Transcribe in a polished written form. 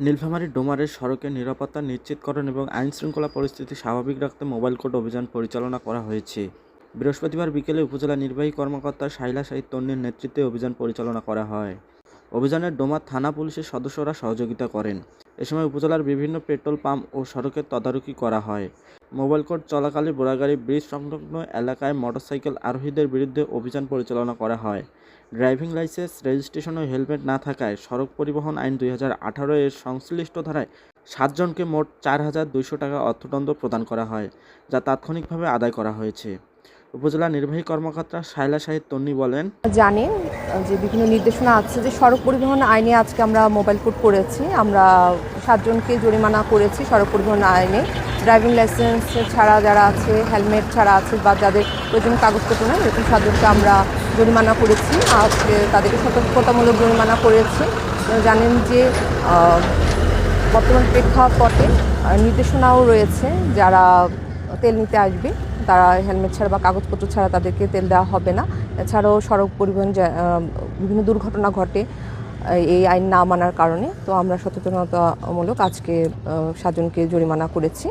নীলফামারীর ডোমারের সড়কের নিরাপত্তা নিশ্চিতকরণ এবং আইনশৃঙ্খলা পরিস্থিতি স্বাভাবিক রাখতে মোবাইল কোর্ট অভিযান পরিচালনা করা হয়েছে। বৃহস্পতিবার বিকেলে উপজেলা নির্বাহী কর্মকর্তা শাইলা শাহিদ তন্নির নেতৃত্বে অভিযান পরিচালনা করা হয়। অভিযানে ডোমার থানা পুলিশের সদস্যরা সহযোগিতা করেন। এ সময় উপজেলার বিভিন্ন পেট্রোল পাম্প ও সড়কের তদারকি করা হয়। মোবাইল কোর্ট চলাকালে বোরাগাড়ি ব্রিজ সংলগ্ন এলাকায় মোটরসাইকেল আরোহীদের বিরুদ্ধে অভিযান পরিচালনা করা হয়। ড্রাইভিং লাইসেন্স, রেজিস্ট্রেশন ও হেলমেট না থাকায় সড়ক পরিবহন আইন 2018 এর সংশ্লিষ্ট ধারায় 7 জনকে মোট 4,200 টাকা অর্থদণ্ড প্রদান করা হয়, যা তাৎক্ষণিকভাবে আদায় করা হয়েছে। উপজেলা নির্বাহী কর্মকর্তা শায়লা শাহিদ তন্নি বলেন, জানেন যে বিভিন্ন নির্দেশনা আছে যে সড়ক পরিবহন আইনে আজকে আমরা মোবাইল কোড করেছি। আমরা 7 জনকে জরিমানা করেছি সড়ক পরিবহন আইনে। ড্রাইভিং লাইসেন্স ছাড়া যারা আছে, হেলমেট ছাড়া আছে বা যাদের প্রয়োজনীয় কাগজপত্র নেই, এরকম 7 জনকে আমরা জরিমানা করেছি। আজকে তাদেরকে সতর্কতামূলক জরিমানা করেছি। জানেন যে বর্তমান প্রেক্ষাপটে নির্দেশনাও রয়েছে, যারা তেল নিতে আসবে তারা হেলমেট ছাড়া বা কাগজপত্র ছাড়া তাদেরকে তেল দেওয়া হবে না। এছাড়াও সড়ক পরিবহন বিভিন্ন দুর্ঘটনা ঘটে এই আইন না মানার কারণে। তো আমরা সচেতনতামূলক আজকে 7 জনকে জরিমানা করেছি।